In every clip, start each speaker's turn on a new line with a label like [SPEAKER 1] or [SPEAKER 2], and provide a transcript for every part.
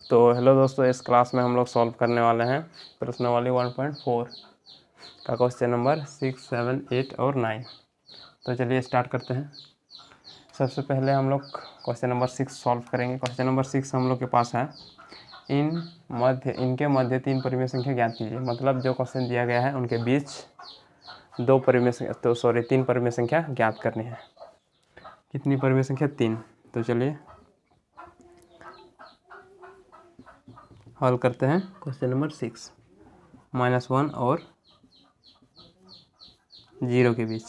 [SPEAKER 1] तो हेलो दोस्तों, इस क्लास में हम लोग सॉल्व करने वाले हैं प्रश्नावली 1.4 का क्वेश्चन नंबर 6, 7, 8 और 9। तो चलिए स्टार्ट करते हैं। सबसे पहले हम लोग क्वेश्चन नंबर 6 सॉल्व करेंगे। क्वेश्चन नंबर 6 हम लोग के पास है, इनके मध्य 3 परिमेय संख्या ज्ञात कीजिए। मतलब जो क्वेश्चन दिया गया है उनके बीच 3 परिमेय संख्या ज्ञात करनी है। कितनी परिमेय संख्या? 3। तो चलिए हल करते हैं। क्वेश्चन नंबर 6 -1 और 0 के बीच,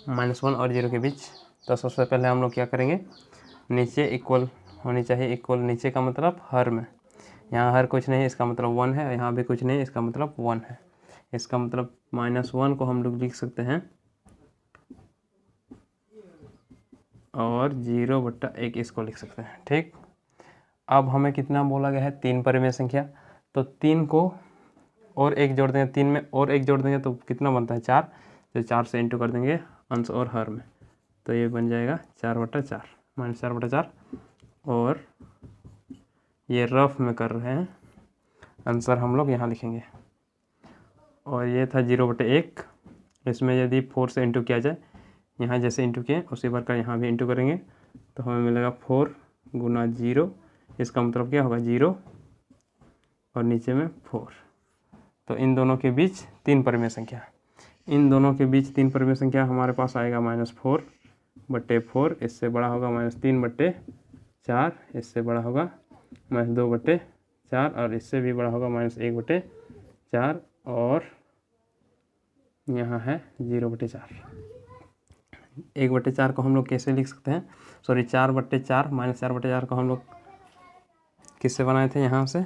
[SPEAKER 1] -1 और 0 के बीच। तो सबसे पहले हम लोग क्या करेंगे, नीचे इक्वल होनी चाहिए। इक्वल नीचे का मतलब हर में, यहाँ हर कुछ नहीं है इसका मतलब 1 है, यहाँ भी कुछ नहीं है इसका मतलब 1 है। इसका मतलब -1 को हम लोग लिख सकते हैं और 0/1 इसको लिख सकते हैं। ठीक, अब हमें कितना बोला गया है? 3 परिमेय संख्या। तो 3 को और 1 जोड़ देंगे, 3 में और 1 जोड़ देंगे तो कितना बनता है? 4। तो 4 से इंटू कर देंगे अंश और हर में, तो ये बन जाएगा 4/4 -4/4। और ये रफ में कर रहे हैं, आंसर हम लोग यहाँ लिखेंगे। और ये था 0/1। इसमें यदि 4 से इंटू किया जाए, यहाँ जैसे इंटू किए उसी प्रकार यहाँ भी इंटू करेंगे तो हमें मिलेगा 4 गुना 0। इसका मतलब क्या होगा? 0 और नीचे में 4। तो इन दोनों के बीच 3 परिमेय संख्या, इन दोनों के बीच 3 परिमेय संख्या हमारे पास आएगा -4/4। इससे बड़ा होगा -3/4, इससे बड़ा होगा -2/4 और इससे भी बड़ा होगा -1/4 और यहाँ है 0/4। 1/4 को हम लोग कैसे लिख सकते हैं? 4/4 -4/4 को हम लोग किससे बनाए थे? यहाँ से।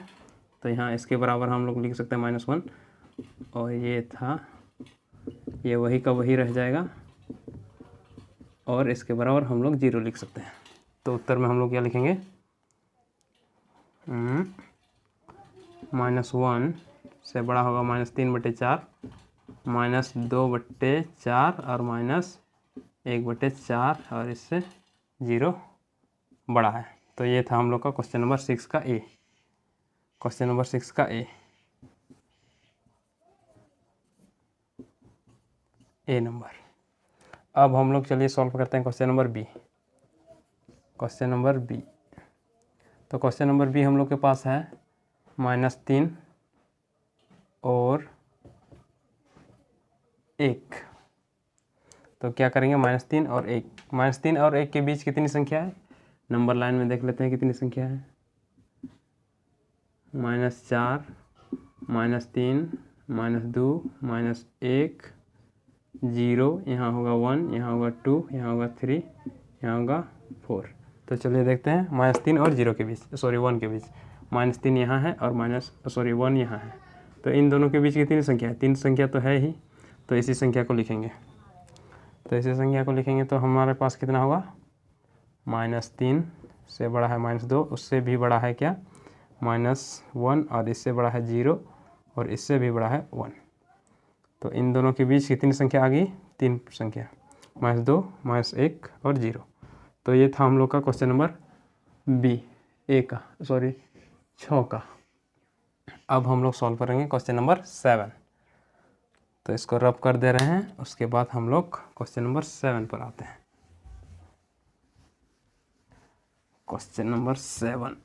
[SPEAKER 1] तो यहाँ इसके बराबर हम लोग लिख सकते हैं -1 और ये था, ये वही का वही रह जाएगा और इसके बराबर हम लोग 0 लिख सकते हैं। तो उत्तर में हम लोग क्या लिखेंगे? -1 से बड़ा होगा -3/4, -2/4 और -1/4 और इससे 0 बड़ा है। तो ये था हम लोग का क्वेश्चन नंबर 6 का ए। क्वेश्चन नंबर 6 का ए नंबर। अब हम लोग चलिए सॉल्व करते हैं question number B. Question number B, तो क्वेश्चन नंबर बी हम लोग के पास है -3 और 1। तो क्या करेंगे? -3 और 1, -3 और 1 के बीच कितनी संख्या है? नंबर लाइन में देख लेते हैं कितनी संख्या है। -4, -3, -2, -1, 0, यहाँ होगा 1, यहाँ होगा 2, यहाँ होगा 3, यहाँ होगा 4। तो चलिए देखते हैं -3 और 0 के बीच, 1 के बीच। -3 यहाँ है और 1 यहाँ है। तो इन दोनों के बीच कितनी संख्या है? 3 संख्या तो है ही, तो इसी संख्या को लिखेंगे। तो इसी संख्या को लिखेंगे तो हमारे पास कितना होगा? -3 से बड़ा है -2, उससे भी बड़ा है क्या? -1 और इससे बड़ा है 0 और इससे भी बड़ा है 1। तो इन दोनों के बीच कितनी संख्या आ गई? 3 संख्या, -2, -1 और 0। तो ये था हम लोग का क्वेश्चन नंबर बी, 6 का। अब हम लोग सॉल्व करेंगे क्वेश्चन नंबर 7। तो इसको रब कर दे रहे हैं, उसके बाद हम लोग क्वेश्चन नंबर 7 पर आते हैं। क्वेश्चन नंबर 7,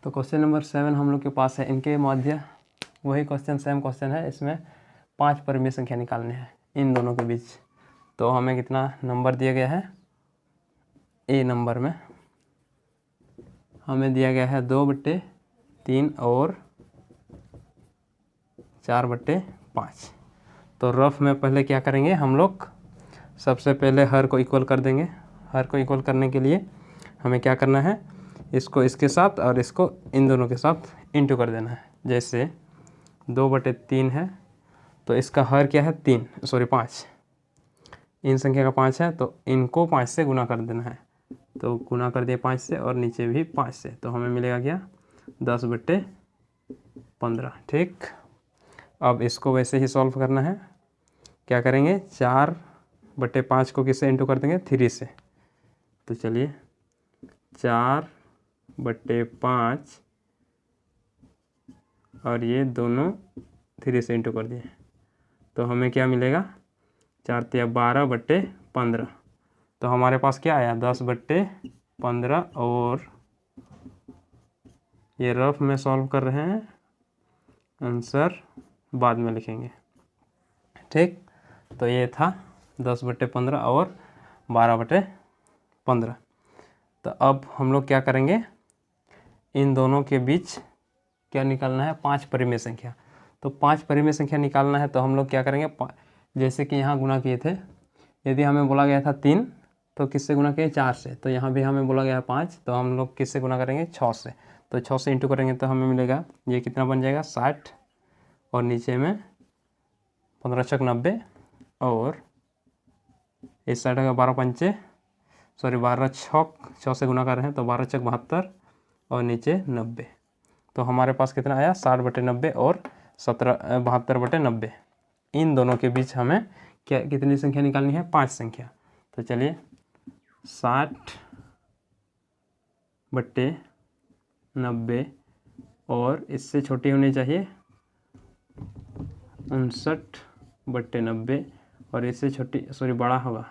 [SPEAKER 1] तो क्वेश्चन नंबर 7 हम लोग के पास है, इनके मध्य वही क्वेश्चन, सेम क्वेश्चन है। इसमें 5 परिमेय संख्या निकालने हैं इन दोनों के बीच। तो हमें कितना नंबर दिया गया है? ए नंबर में हमें दिया गया है 2/3 और 4/5। तो रफ में पहले क्या करेंगे हम लोग? सबसे पहले हर को इक्वल कर देंगे। हर को इक्वल करने के लिए हमें क्या करना है? इसको इसके साथ और इसको इन दोनों के साथ इंटू कर देना है। जैसे 2/3 है तो इसका हर क्या है? 5। इन संख्या का 5 है तो इनको 5 से गुना कर देना है। तो गुना कर दिया 5 से और नीचे भी 5 से, तो हमें मिलेगा क्या? 10/15। ठीक, अब इसको वैसे ही सॉल्व करना है। क्या करेंगे? 4/5 को किससे इंटू कर देंगे? 3 से। तो चलिए 4 बट्टे 5 और ये दोनों 3 से इंटू कर दिए, तो हमें क्या मिलेगा 4 तिया 12 बट्टे 15। तो हमारे पास क्या आया 10 बट्टे 15, और ये रफ में सॉल्व कर रहे हैं, आंसर बाद में लिखेंगे। ठीक, तो ये था 10 बट्टे 15 और 12 बट्टे 15। तो अब हम लोग क्या करेंगे, इन दोनों के बीच क्या निकालना है, 5 परिमेय संख्या। तो 5 परिमेय संख्या निकालना है तो हम लोग क्या करेंगे, जैसे कि यहाँ गुणा किए थे, यदि हमें बोला गया था 3 तो किससे गुणा किए 4 से, तो यहाँ भी हमें बोला गया है 5 तो हम लोग किससे गुणा करेंगे 6 से। तो 6 से इंटू करेंगे तो हमें मिलेगा ये कितना बन जाएगा 60, और नीचे में 15 छक 90, और इस साइड का 12 पंचे 12 छक 6 से गुणा कर रहे हैं तो 12 छक 72, और नीचे 90। तो हमारे पास कितना आया 60 बटे 90 और 72 बटे 90। इन दोनों के बीच हमें क्या कितनी संख्या निकालनी है, 5 संख्या। तो चलिए 60 बटे 90 और इससे छोटी होनी चाहिए 59 बटे 90, और इससे छोटी बड़ा होगा,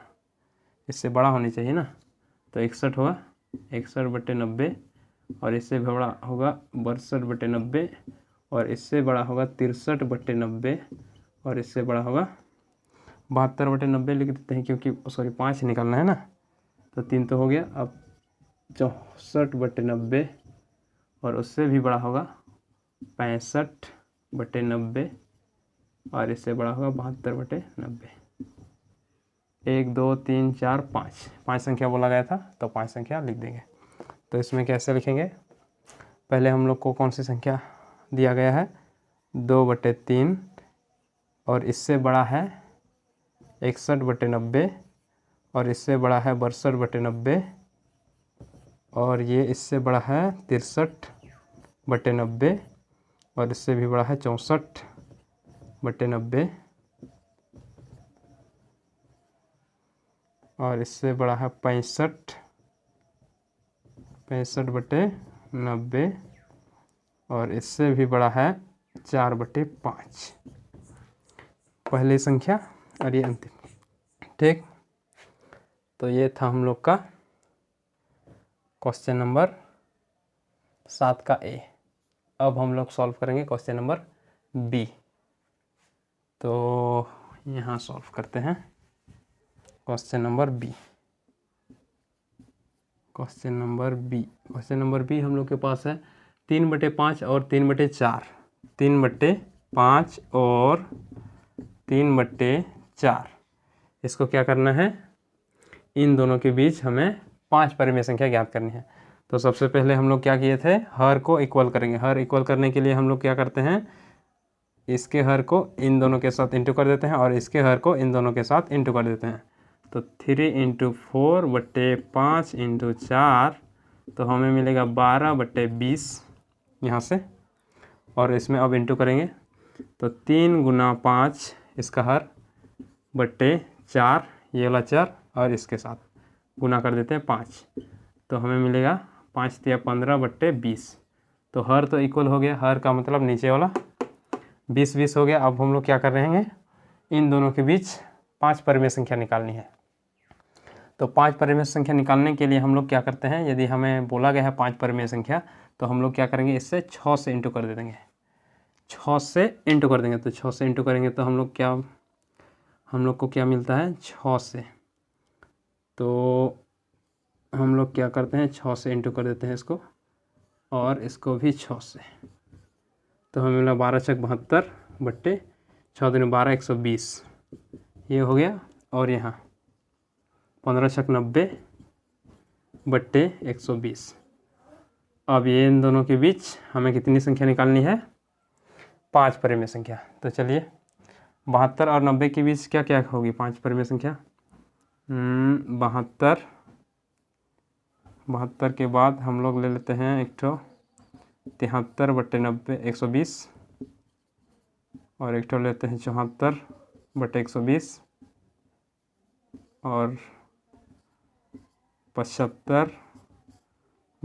[SPEAKER 1] इससे बड़ा होनी चाहिए ना, तो 61 होगा 61 बटे 90, और इससे बड़ा होगा 62 बटे 90, और इससे बड़ा होगा 63 बटे 90, और इससे बड़ा होगा 72 बटे 90 लिख देते हैं, क्योंकि 5 निकालना है ना, तो 3 तो हो गया। अब 64 बटे 90, और उससे भी बड़ा होगा 65 बटे 90, और इससे बड़ा होगा 72 बटे 90। 1 2 3 4 5 संख्या बोला गया था, तो 5 संख्या लिख देंगे। तो इसमें कैसे लिखेंगे, पहले हम लोग को कौन सी संख्या दिया गया है 2 बटे 3, और इससे बड़ा है 61 बटे 90, और इससे बड़ा है 62 बटे 90, और ये इससे बड़ा है 63 बटे 90, और इससे भी बड़ा है 64 बटे 90, और इससे बड़ा है 65 बटे 90, और इससे भी बड़ा है 4 बटे 5। पहली संख्या और ये अंतिम। ठीक, तो ये था हम लोग का क्वेश्चन नंबर 7 का ए। अब हम लोग सॉल्व करेंगे क्वेश्चन नंबर बी। तो यहाँ सॉल्व करते हैं question number B. Question number B हम लोग के पास है 3/5 और 3/4। 3/5 और 3/4, इसको क्या करना है, इन दोनों के बीच हमें 5 परिमेय संख्या ज्ञात करनी है। तो सबसे पहले हम लोग क्या किए थे, हर को इक्वल करेंगे। हर इक्वल करने के लिए हम लोग क्या करते हैं, इसके हर को इन दोनों के साथ इंटू कर देते हैं, और इसके हर को इन दोनों के साथ इंटू कर देते हैं। तो 3 × 4 बटे 5 × 4, तो हमें मिलेगा 12 बटे 20 यहाँ से, और इसमें अब इंटू करेंगे तो 3 × 5 इसका हर बटे 4, ये वाला 4, और इसके साथ गुना कर देते हैं 5, तो हमें मिलेगा 5 तिया 15 बटे 20। तो हर तो इक्वल हो गया, हर का मतलब नीचे वाला 20 हो गया। अब हम लोग क्या कर रहे हैं, इन दोनों के बीच 5 परिमेय संख्या निकालनी है। तो 5 परिमेय संख्या निकालने के लिए हम लोग क्या करते हैं, यदि हमें बोला गया है 5 परिमेय संख्या, तो हम लोग क्या करेंगे, इससे 6 से इंटू कर देंगे। 6 से इंटू कर देंगे, तो 6 से इंटू करेंगे तो हम लोग को क्या मिलता है 6 से। तो हम लोग क्या करते हैं 6 से इंटू कर देते हैं इसको, और इसको भी 6 से, तो हमें मिला 12 छक 72 बट्टे 6 दूनी 12 120, ये हो गया। और यहाँ 15 छक 90 बट्टे 120। अब ये इन दोनों के बीच हमें कितनी संख्या निकालनी है, 5 परिमेय संख्या। तो चलिए 72 और 90 के बीच क्या क्या होगी 5 परिमेय संख्या। 72 के बाद हम लोग ले लेते हैं एक ठो 73 बट्टे 90 120, और एक ठो लेते हैं 74 बट्टे 120, और 75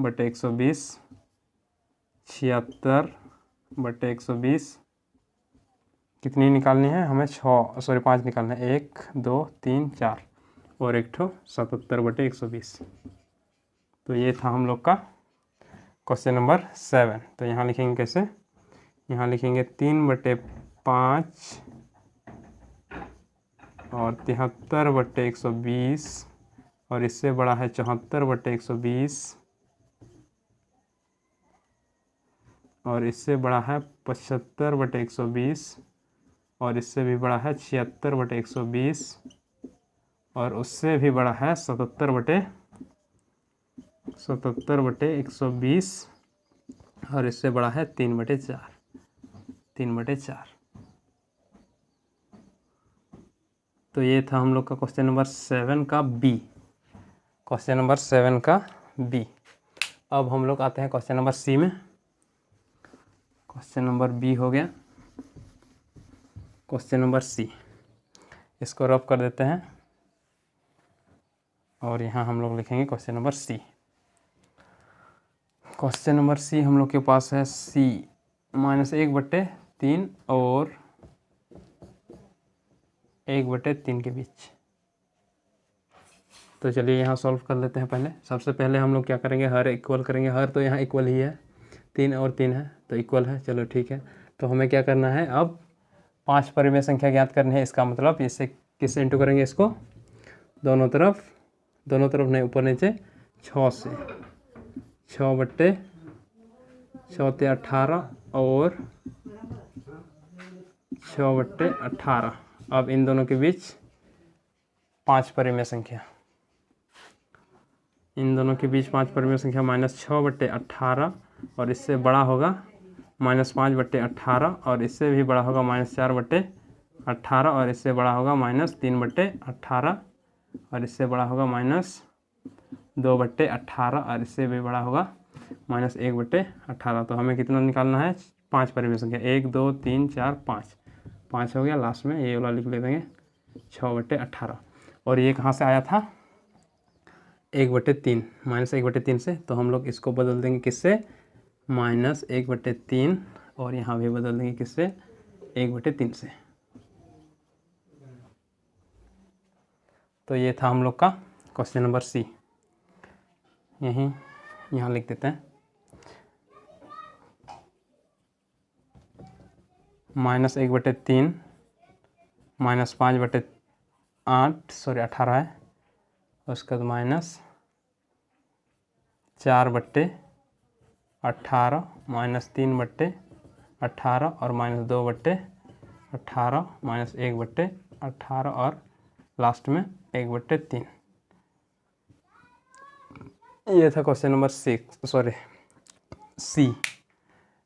[SPEAKER 1] बटे 120, 76 बटे 120, कितनी निकालनी है हमें? 5 निकालना है। 1 2 3 4 और एक ठो 77 बटे 120। तो ये था हम लोग का क्वेश्चन नंबर 7। तो यहाँ लिखेंगे कैसे? यहाँ लिखेंगे 3 बटे 5 और 73 बटे 120 और इससे बड़ा है 74 बटे 120 और इससे बड़ा है 75 बटे 120 और इससे भी बड़ा है 76 बटे 120 और उससे भी बड़ा है 77 बटे 120 और इससे बड़ा है 3 बटे 4। तो ये था हम लोग का क्वेश्चन नंबर 7 का बी। क्वेश्चन नंबर 7 का बी। अब हम लोग आते हैं क्वेश्चन नंबर सी में। क्वेश्चन नंबर बी हो गया। क्वेश्चन नंबर सी, इसको रफ कर देते हैं और यहाँ हम लोग लिखेंगे question number C. Question number C हम लोग के पास है सी -1/3 और 1/3 के बीच। तो चलिए यहाँ सॉल्व कर लेते हैं। पहले सबसे पहले हम लोग क्या करेंगे? हर इक्वल करेंगे। हर तो यहाँ इक्वल ही है, 3 और 3 है तो इक्वल है। चलो ठीक है। तो हमें क्या करना है? अब 5 परिमेय संख्या ज्ञात करनी है। इसका मतलब इससे किससे इंटू करेंगे? इसको दोनों तरफ नहीं, ऊपर नीचे 6 से। 6 बट्टे 6 18 और 6 बट्टे 18। अब इन दोनों के बीच 5 परिमेय संख्या, इन दोनों के बीच 5 परिमेय संख्या -6 बट्टे 18 और इससे बड़ा होगा -5 बट्टे 18 और इससे भी बड़ा होगा -4 बट्टे 18 और इससे बड़ा होगा -3 बट्टे 18 और इससे बड़ा होगा -2 बट्टे 18 और इससे भी बड़ा होगा -1 बट्टे 18। तो हमें कितना निकालना है? 5 परिमेय संख्या। 1 2 3 4 5, 5 हो गया। लास्ट में ये वाला लिख ले देंगे 6 बट्टे 18। और ये कहाँ से आया था? 1/3, -1/3 से। तो हम लोग इसको बदल देंगे किससे? -1/3 और यहाँ भी बदल देंगे किससे? 1/3 से। तो ये था हम लोग का क्वेश्चन नंबर सी। यहाँ लिख देते हैं -1/3 -5/8 18 है। उसके बाद -4/18 -3/18 और -2/18 -1/18 और लास्ट में 1/3। ये था क्वेश्चन नंबर 6, सॉरी सी,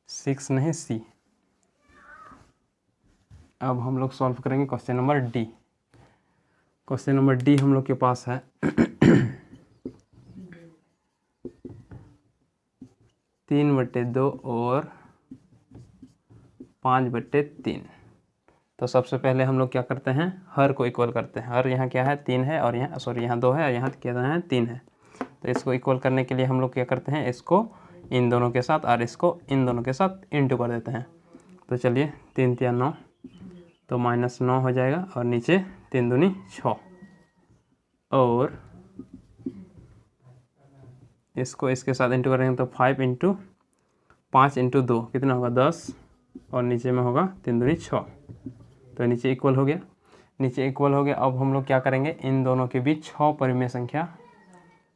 [SPEAKER 1] 6 नहीं सी। अब हम लोग सॉल्व करेंगे question number D. Question number D हम लोग के पास है 3/2 और 5/3। तो सबसे पहले हम लोग क्या करते हैं? हर को इक्वल करते हैं। हर यहाँ क्या है? 3 है और यहाँ यहाँ 2 है और यहाँ क्या है? 3 है। तो इसको इक्वल करने के लिए हम लोग क्या करते हैं? इसको इन दोनों के साथ और इसको इन दोनों के साथ इंटू कर देते हैं। तो चलिए 3 3 9, तो -9 हो जाएगा और नीचे 3 दूनी 6 और इसको इसके साथ इंटू करेंगे तो 5 × 5 × 2 कितना होगा? 10 और नीचे में होगा 3 दूनी 6। तो नीचे इक्वल हो गया। नीचे इक्वल हो गया। अब हम लोग क्या करेंगे? इन दोनों के बीच 6 परिमेय संख्या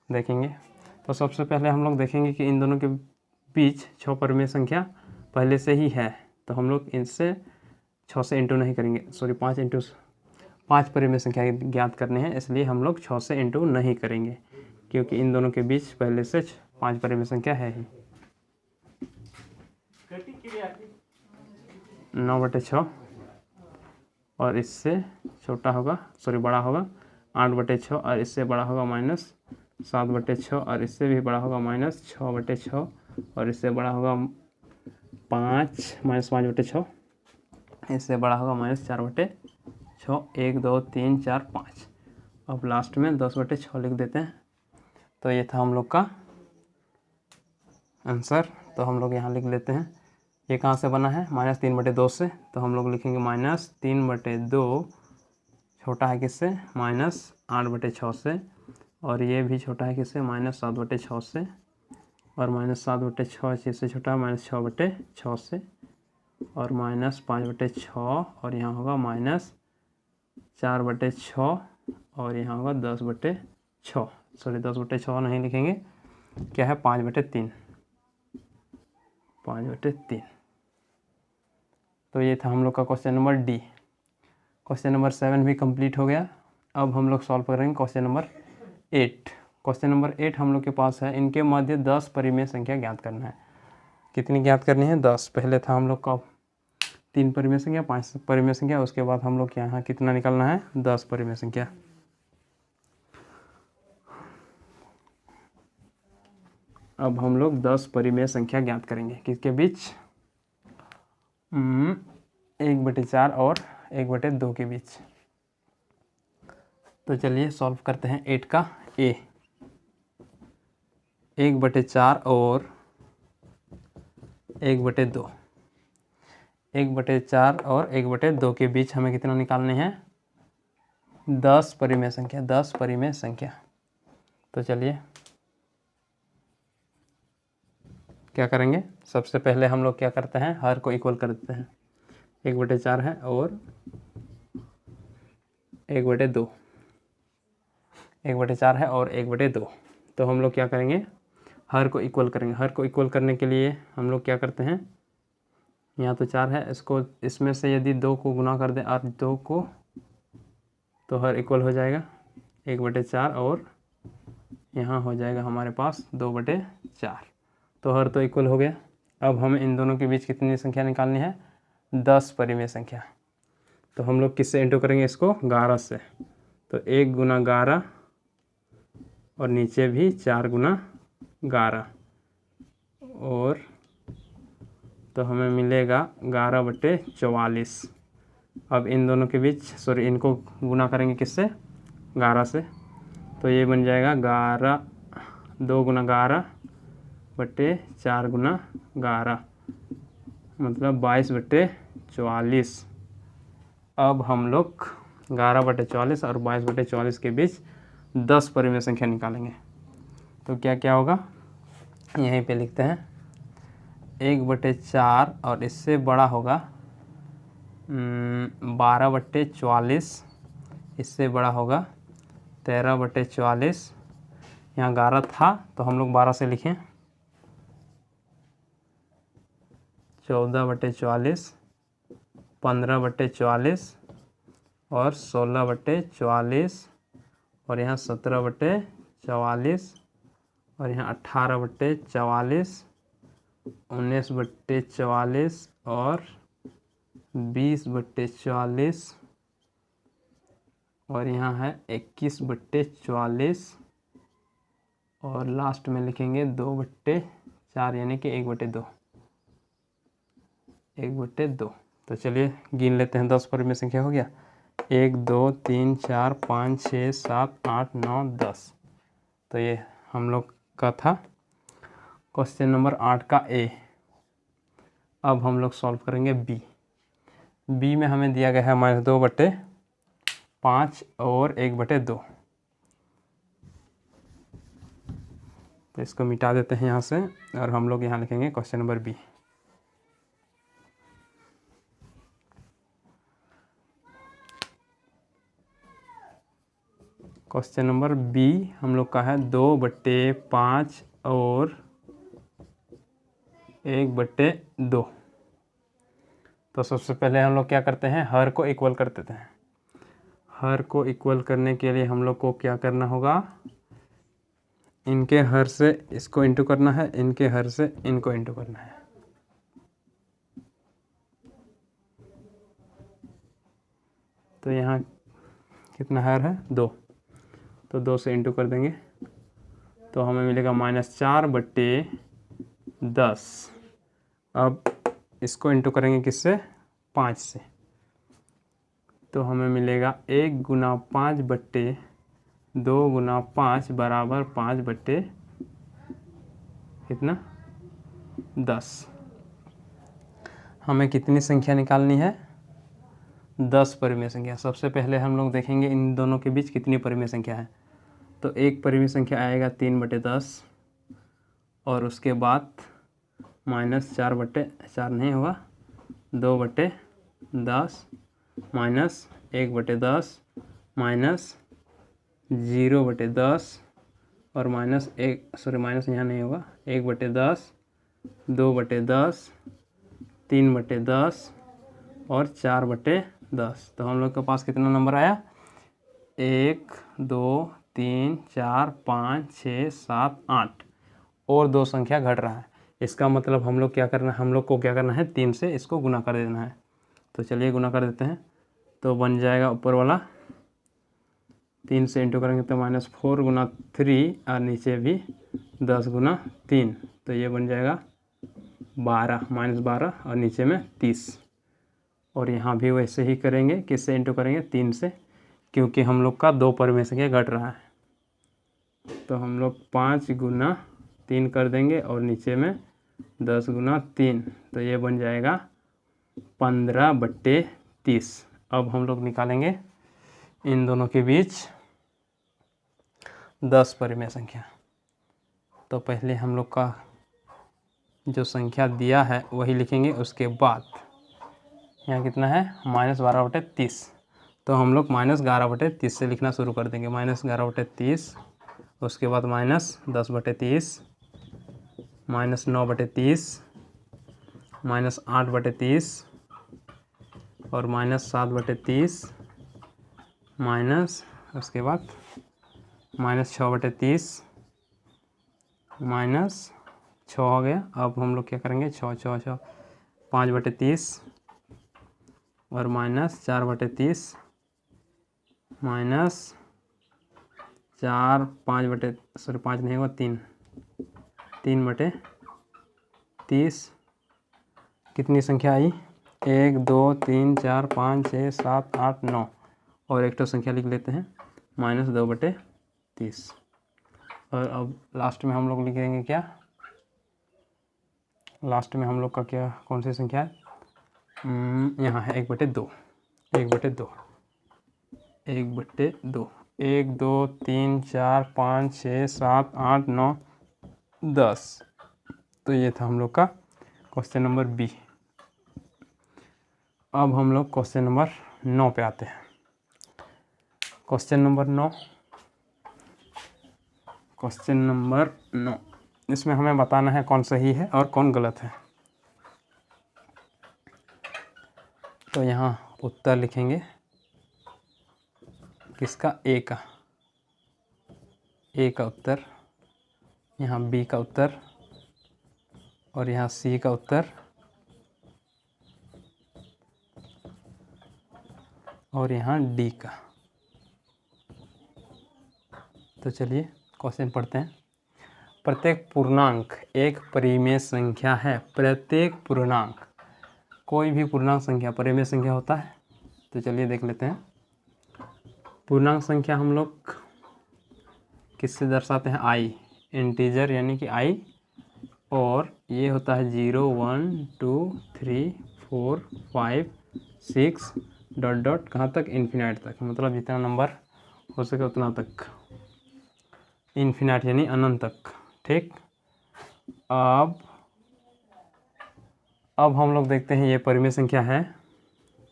[SPEAKER 1] देखेंगे। तो सबसे पहले हम लोग देखेंगे कि इन दोनों के बीच 6 परिमेय संख्या पहले से ही है। तो हम लोग इनसे 6 से इंटू नहीं करेंगे, सॉरी 5 परिमेय संख्या ज्ञात करने हैं, इसलिए हम लोग 6 से इंटू नहीं करेंगे क्योंकि इन दोनों के बीच पहले से 5 परिमेय संख्या है ही। 9/6 और इससे छोटा होगा, सॉरी बड़ा होगा 8/6 और इससे बड़ा होगा -7/6 और इससे भी बड़ा होगा -6/6 और इससे बड़ा होगा -5/6, इससे बड़ा होगा -4/6। 1 2 3 4 5। अब लास्ट में 10/6 लिख देते हैं। तो ये था हम लोग का आंसर। तो हम लोग यहाँ लिख लेते हैं, ये कहाँ से बना है, -3/2 से, तो हम लोग लिखेंगे -3/2 छोटा है किससे, -8/6 से, और ये भी छोटा है किससे, -7/6 से, और -7/6 इससे छोटा है -6/6 से, और -5/6, और यहाँ होगा -4/6, और यहाँ होगा 10/6, सॉरी 10/6 नहीं लिखेंगे, क्या है 5/3, 5/3। तो ये था हम लोग का question number D. Question number 7 भी कंप्लीट हो गया। अब हम लोग सॉल्व करेंगे क्वेश्चन नंबर 8। क्वेश्चन नंबर 8 हम लोग के पास है, इनके मध्य 10 परिमेय संख्या ज्ञात करना है। कितनी ज्ञात करनी है, 10। पहले था हम लोग का 3 परिमेय संख्या, 5 परिमेय संख्या, उसके बाद हम लोग यहाँ कितना निकालना है, 10 परिमेय संख्या। अब हम लोग 10 परिमेय संख्या ज्ञात करेंगे, किसके बीच, 1/4 और 1/2 के बीच। तो चलिए सॉल्व करते हैं 8 का ए। 1/4 और 1/2, 1/4 और 1/2 के बीच हमें कितना निकालने हैं, 10 परिमेय संख्या, 10 परिमेय संख्या। तो चलिए क्या करेंगे, सबसे पहले हम लोग क्या करते हैं, हर को इक्वल कर देते हैं। 1/4 है और 1/2, 1/4 है और 1/2। तो हम लोग क्या करेंगे, हर को इक्वल करेंगे। हर को इक्वल करने के लिए हम लोग क्या करते हैं, यहाँ तो 4 है, इसको इसमें से यदि 2 को गुना कर दें और 2 को, तो हर इक्वल हो जाएगा 1/4, और यहाँ हो जाएगा हमारे पास 2/4। तो हर तो इक्वल हो गया। अब हमें इन दोनों के बीच कितनी संख्या निकालनी है, 10 परिमेय संख्या। तो हम लोग किससे इंटू करेंगे इसको, 11 से। तो 1 × 11, और नीचे भी 4 × 11, और तो हमें मिलेगा 11/44। अब इन दोनों के बीच, सॉरी इनको गुना करेंगे किससे, 11 से। तो ये बन जाएगा 2 × 11/4 × 11, मतलब 22/44। अब हम लोग 11/44 और 22/44 के बीच 10 परिमेय संख्या निकालेंगे। तो क्या क्या होगा, यहीं पे लिखते हैं, 1/4 और इससे बड़ा होगा 12/44, इससे बड़ा होगा 13/44। यहाँ 11 था तो हम लोग 12 से लिखें, 14/44, 15/44, और 16/44, और यहाँ 17/44, और यहाँ 18/44, 19/44, और 20/44, और यहाँ है 21/44, और लास्ट में लिखेंगे 2/4, यानी कि 1/2, 1/2। तो चलिए गिन लेते हैं, 10 परिमेय संख्या हो गया, 1 2 3 4 5 6 7 8 9 10। तो ये हम लोग का था क्वेश्चन नंबर 8 का ए। अब हम लोग सॉल्व करेंगे बी। बी में हमें दिया गया है -2/5 और 1/2। तो इसको मिटा देते हैं यहाँ से, और हम लोग यहाँ लिखेंगे question number B. Question number B हम लोग का है 2/5 और 1/2। तो सबसे पहले हम लोग क्या करते हैं, हर को इक्वल कर देते हैं। हर को इक्वल करने के लिए हम लोग को क्या करना होगा, इनके हर से इसको इंटू करना है, इनके हर से इनको इंटू करना है। तो यहाँ कितना हर है, 2, तो 2 से इंटू कर देंगे, तो हमें मिलेगा -4/10। अब इसको इंटू करेंगे किससे, 5 से, तो हमें मिलेगा 1 × 5/2 × 5 बराबर 5 बट्टे कितना, 10। हमें कितनी संख्या निकालनी है? 10 परिमेय संख्या। सबसे पहले हम लोग देखेंगे इन दोनों के बीच कितनी परिमेय संख्या है। तो एक परिमेय संख्या आएगा 3/10 और उसके बाद -4/4 नहीं होगा, 2/10 माइनस 1/10 माइनस 0/10 और माइनस यहाँ नहीं होगा, 1/10 2/10 3/10 और 4/10। तो हम लोग के पास कितना नंबर आया? 1 2 3 4 5 6 7 8 और 2 संख्या घट रहा है। इसका मतलब हम लोग को क्या करना है? 3 से इसको गुना कर देना है। तो चलिए गुना कर देते हैं। तो बन जाएगा ऊपर वाला 3 से इंटू करेंगे तो -4 गुना 3 और नीचे भी 10 गुना 3, तो ये बन जाएगा 12 -12 और नीचे में 30। और यहाँ भी वैसे ही करेंगे, किससे इंटू करेंगे? 3 से, क्योंकि हम लोग का 2 परिमेय संख्या घट रहा है। तो हम लोग 5 गुना 3 कर देंगे और नीचे में 10 गुना 3, तो ये बन जाएगा 15/30। अब हम लोग निकालेंगे इन दोनों के बीच 10 परिमेय संख्या। तो पहले हम लोग का जो संख्या दिया है वही लिखेंगे, उसके बाद यहाँ कितना है? -12/30। तो हम लोग -11/30 से लिखना शुरू कर देंगे। -11/30, उसके बाद -10/30, -9/30, -8/30 और -7/30, माइनस उसके बाद -6/30, -6 हो गया। अब हम लोग क्या करेंगे? 6 5/30 और -4/30 -4 5 नहीं होगा, 3/30। कितनी संख्या आई? 1 2 3 4 5 6 7 8 9 और एक तो संख्या लिख लेते हैं -2/30। और अब लास्ट में हम लोग लिखेंगे क्या? लास्ट में हम लोग का क्या, कौन सी संख्या है? यहाँ है 1/2 1/2 1/2 1 2 3 4 5 6 7 8 9 10। तो ये था हम लोग का क्वेश्चन नंबर बी। अब हम लोग क्वेश्चन नंबर 9 पे आते हैं। क्वेश्चन नंबर 9, इसमें हमें बताना है कौन सही है और कौन गलत है। तो यहाँ उत्तर लिखेंगे किसका? ए का उत्तर, यहाँ बी का उत्तर और यहाँ सी का उत्तर और यहाँ डी का। तो चलिए क्वेश्चन पढ़ते हैं। प्रत्येक पूर्णांक एक परिमेय संख्या है। प्रत्येक पूर्णांक, कोई भी पूर्णांक संख्या परिमेय संख्या होता है। तो चलिए देख लेते हैं। पूर्णांक संख्या हम लोग किससे दर्शाते हैं? आई, इंटीजर यानी कि आई, और ये होता है 0 1 2 3 4 5 6 ... कहाँ तक? इन्फिनाइट तक, मतलब जितना नंबर हो सके उतना तक, इन्फिनाइट यानी अनंत तक। ठीक, अब हम लोग देखते हैं ये परिमेय संख्या है।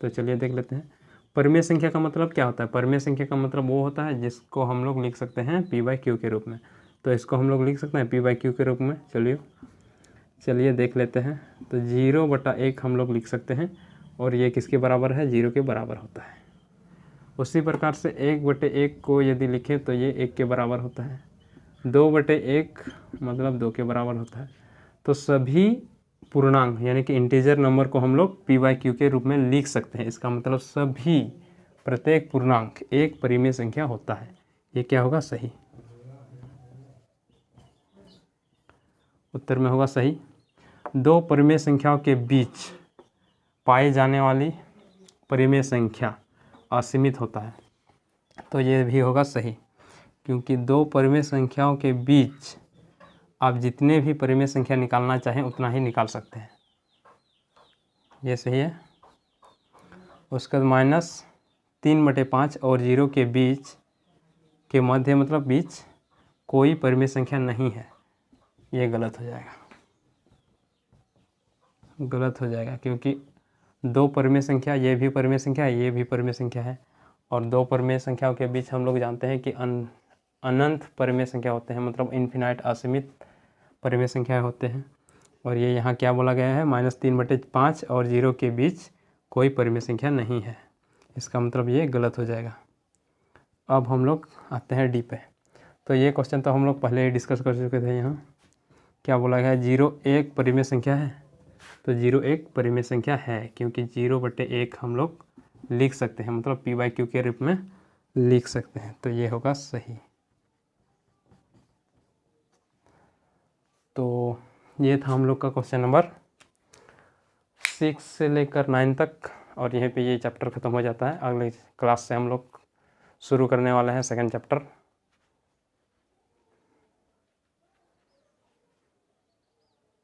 [SPEAKER 1] तो चलिए देख लेते हैं। परिमेय संख्या का मतलब क्या होता है? परिमेय संख्या का मतलब वो होता है जिसको हम लोग लिख सकते हैं p/q के रूप में। तो इसको हम लोग लिख सकते हैं p/q के रूप में। चलिए देख लेते हैं। तो 0/1 हम लोग लिख सकते हैं और ये किसके बराबर है? 0 के बराबर होता है। उसी प्रकार से 1/1 को यदि लिखें तो ये 1 के बराबर होता है। 2/1 मतलब 2 के बराबर होता है। तो सभी पूर्णांक यानी कि इंटीजर नंबर को हम लोग p/q के रूप में लिख सकते हैं। इसका मतलब सभी, प्रत्येक पूर्णांक एक परिमेय संख्या होता है। ये क्या होगा? सही। उत्तर में होगा सही। दो परिमेय संख्याओं के बीच पाई जाने वाली परिमेय संख्या असीमित होता है। तो ये भी होगा सही, क्योंकि दो परिमेय संख्याओं के बीच आप जितने भी परिमेय संख्या निकालना चाहें उतना ही निकाल सकते हैं। ये सही है। उसके बाद -3/5 और 0 के बीच के मध्य मतलब बीच कोई परिमेय संख्या नहीं है, ये गलत हो जाएगा, गलत हो जाएगा क्योंकि दो परिमेय संख्या, ये भी परिमेय संख्या है, ये भी परिमेय संख्या है, और दो परिमेय संख्याओं के बीच हम लोग जानते हैं कि अनंत परिमेय संख्या होते हैं, मतलब इन्फिनाइट, असीमित परिमेय संख्या होते हैं। और ये यहाँ क्या बोला गया है, -3/5 और 0 के बीच कोई परिमेय संख्या नहीं है, इसका मतलब ये गलत हो जाएगा। अब हम लोग आते हैं डी पे। तो ये क्वेश्चन तो हम लोग पहले ही डिस्कस कर चुके थे। यहाँ क्या बोला गया है, 0 एक परिमेय संख्या है, तो 0 एक परिमेय संख्या है क्योंकि 0/1 हम लोग लिख सकते हैं, मतलब p/q के रूप में लिख सकते हैं, तो ये होगा सही। तो ये था हम लोग का क्वेश्चन नंबर 6 से लेकर 9 तक, और यहीं पे ये चैप्टर ख़त्म हो जाता है। अगले क्लास से हम लोग शुरू करने वाले हैं सेकंड चैप्टर।